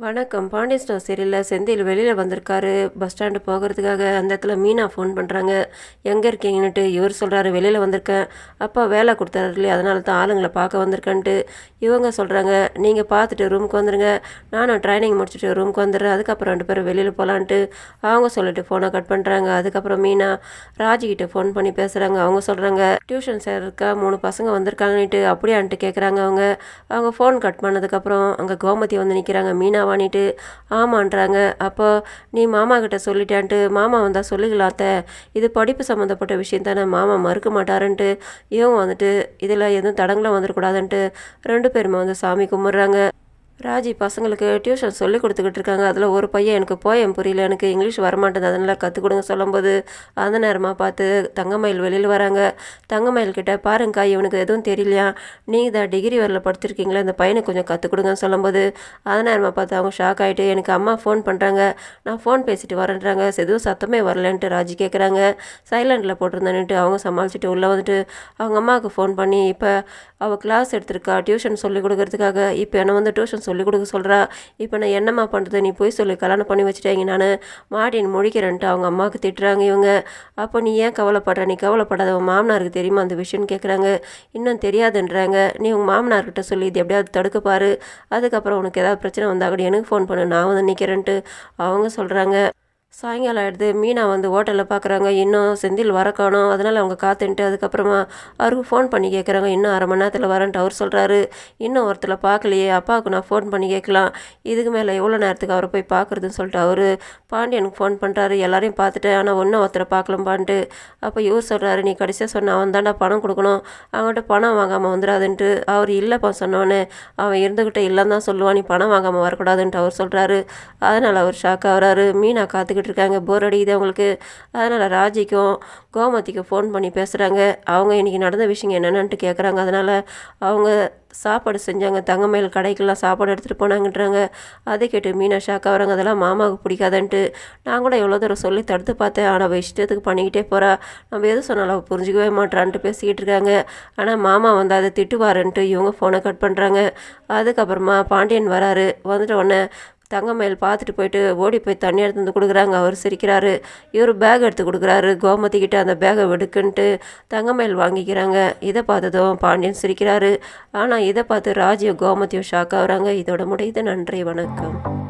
வணக்கம். பாண்டியன் ஸ்டோர் சீரியல்ல செந்தில் வெளியில வந்திருக்காரு. பஸ் ஸ்டாண்டு போகறதுக்காக. அந்த இடத்துல மீனா ஃபோன் பண்றாங்க. எங்க இருக்கீங்கன்னுட்டு. இவர் சொல்றாரு, வெளியில வந்திருக்கேன். அப்பா வேலை குடுத்தாரு இல்லையா, அதனால தான் ஆளுங்கள பார்க்க வந்திருக்கேன்ட்டு. இவங்க சொல்றாங்க, நீங்க பார்த்துட்டு ரூமுக்கு வந்துருங்க. நானும் ட்ரைனிங் முடிச்சுட்டு ரூமுக்கு வந்துடுறேன். அதுக்கப்புறம் 2 பேரும் வெளியில போலான்ட்டு அவங்க சொல்லிட்டு ஃபோனை கட் பண்றாங்க. அதுக்கப்புறம் மீனா ராஜிகிட்ட ஃபோன் பண்ணி பேசுறாங்க. அவங்க சொல்றாங்க, டியூஷன் சேர்றதுக்கா 3 பசங்க வந்திருக்காங்கன்னுட்டு. அப்படியான்ட்டு கேட்குறாங்க அவங்க. அவங்க ஃபோன் கட் பண்ணதுக்கப்புறம் அங்கே கோமதி வந்து நிற்கிறாங்க. மீனா வாணிட்டு ஆமான்றாங்க. அப்போ நீ மாமா கிட்ட சொல்லிட்டான்ட்டு. மாமா வந்தால் சொல்லிக்கலாம் அத்தை, இது படிப்பு சம்மந்தப்பட்ட விஷயம் தானே, மாமா மறுக்க மாட்டாருன்ட்டு. இவங்க வந்துட்டு இதில் எதுவும் தடங்களும் வந்துடக்கூடாதுன்ட்டு 2 பேருமே வந்து சாமி கும்பிட்றாங்க. ராஜி பசங்களுக்கு டியூஷன் சொல்லி கொடுத்துக்கிட்டு இருக்காங்க. அதில் ஒரு பையன், எனக்கு போயம் புரியல, எனக்கு இங்கிலீஷ் வரமாட்டேது, அதனால் கற்றுக் கொடுங்க சொல்லும்போது அந்த நேரமாக பார்த்து தங்கமயில் வெளியில் வராங்க. தங்கமயில் கிட்ட, பாருங்கக்கா இவனுக்கு எதுவும் தெரியலையா, நீங்கள் தான் டிகிரி வரல படுத்திருக்கீங்களா, இந்த பையனுக்கு கொஞ்சம் கற்றுக் கொடுங்கன்னு சொல்லும்போது அந்த நேரமாக பார்த்து அவங்க ஷாக் ஆகிட்டு, எனக்கு அம்மா ஃபோன் பண்ணுறாங்க, நான் ஃபோன் பேசிட்டு வரேன்றாங்க, எதுவும் சத்தமே வரலன்ட்டு ராஜி கேட்குறாங்க. சைலண்டில் போட்டிருந்தேன்ட்டு அவங்க சமாளிச்சுட்டு உள்ளே வந்துட்டு அவங்க அம்மாவுக்கு ஃபோன் பண்ணி, இப்போ அவள் கிளாஸ் எடுத்திருக்கா டியூஷன் சொல்லி கொடுக்கறதுக்காக, இப்போ என்னை வந்து டியூஷன் சொல்லிக் கொடுக்க சொல்கிறா, இப்போ நான் என்னம்மா பண்ணுறது, நீ போய் சொல்லி கல்யாணம் பண்ணி வச்சுட்டேங்க, நான் மாட்டின்னு முழிக்கிறேன்ட்டு அவங்க அம்மாவுக்கு திட்டுறாங்க இவங்க. அப்போ நீ ஏன் கவலைப்படுற, நீ கவலைப்படாத, உன் மாமனாருக்கு தெரியுமா அந்த விஷயம்னு கேட்குறாங்க. இன்னும் தெரியாதுன்றாங்க. நீ உங்கள் மாமனார்கிட்ட சொல்லி இது எப்படியாவது தடுக்க பாரு, அதுக்கப்புறம் உனக்கு ஏதாவது பிரச்சனை வந்தால் கூட எனக்கு ஃபோன் பண்ணு, நான் வந்து நிற்கிறேன்ட்டு அவங்க சொல்கிறாங்க. சாயங்காலம் ஆகிடுது. மீனா வந்து ஹோட்டலில் பார்க்குறாங்க, இன்னும் செந்தில் வர காணோம். அதனால் அவங்க காத்துன்ட்டு அதுக்கப்புறமா அவருக்கு ஃபோன் பண்ணி கேட்குறாங்க, இன்னும் அரை மணி நேரத்தில் வரேன்ட்டு அவர் சொல்கிறாரு. இன்னும் ஒருத்தரை பார்க்கலையே, அப்பாவுக்கு நான் ஃபோன் பண்ணி கேட்கலாம், இதுக்கு மேலே எவ்வளோ நேரத்துக்கு அவரை போய் பார்க்குறதுன்னு சொல்லிட்டு அவர் பாண்டியனுக்கு ஃபோன் பண்ணுறாரு. எல்லாரையும் பார்த்துட்டேன், ஆனால் ஒன்றும் ஒருத்தரை பார்க்கலம்பான்ட்டு. அப்போ இவர் சொல்கிறாரு, நீ கடைசியாக சொன்ன அவன் தாண்டா பணம் கொடுக்கணும், அவங்ககிட்ட பணம் வாங்காமல் வந்துடாதுன்ட்டு. அவர் இல்லைப்பா சொன்னோன்னே அவன் இருந்துக்கிட்டே இல்லைன்னு தான் சொல்லுவான், நீ பணம் வாங்காமல் வரக்கூடாதுன்ட்டு அவர் சொல்கிறாரு. அதனால் அவர் ஷாக் ஆகிறாரு. மீனா காத்துக்கிட்டு இருக்காங்க, போர் அடிக்குது அவங்களுக்கு. அதனால் ராஜிக்கும் கோமதிக்கும் ஃபோன் பண்ணி பேசுகிறாங்க. அவங்க இன்றைக்கி நடந்த விஷயம் என்னென்னு கேட்குறாங்க. அதனால் அவங்க சாப்பாடு செஞ்சாங்க, தங்கமயில் கடைக்கெல்லாம் சாப்பாடு எடுத்துகிட்டு போனாங்கன்றாங்க. அதை கேட்டு மீனா ஷாக் ஆகிறாங்க. அதெல்லாம் மாமாவுக்கு பிடிக்காதுன்ட்டு நான் கூட எவ்வளோ தூரம் சொல்லி தடுத்து பார்த்தேன், ஆனால் அவள் இஷ்டத்துக்கு பண்ணிக்கிட்டே போகிறா, நம்ம எது சொன்னாலும் அவள் புரிஞ்சிக்கவே மாட்டான்ட்டு பேசிக்கிட்டு இருக்காங்க. ஆனால் மாமா வந்து அதை திட்டுவாருன்ட்டு இவங்க ஃபோனை கட் பண்ணுறாங்க. அதுக்கப்புறமா பாண்டியன் வராரு. வந்துட்ட உடனே தங்கமயில் பார்த்துட்டு போயிட்டு ஓடி போய் தண்ணி எடுத்து வந்து கொடுக்குறாங்க. அவர் சிரிக்கிறாரு. இவர் பேக் எடுத்து கொடுக்குறாரு கோமதிக்கிட்ட, அந்த பேகை வெடுக்குன்ட்டு தங்கமயில் வாங்கிக்கிறாங்க. இதை பார்த்ததும் பாண்டியன் சிரிக்கிறாரு. ஆனால் இதை பார்த்து ராஜியும் கோமதியும் ஷாக் ஆகுறாங்க. இதோட முடியுது. நன்றி, வணக்கம்.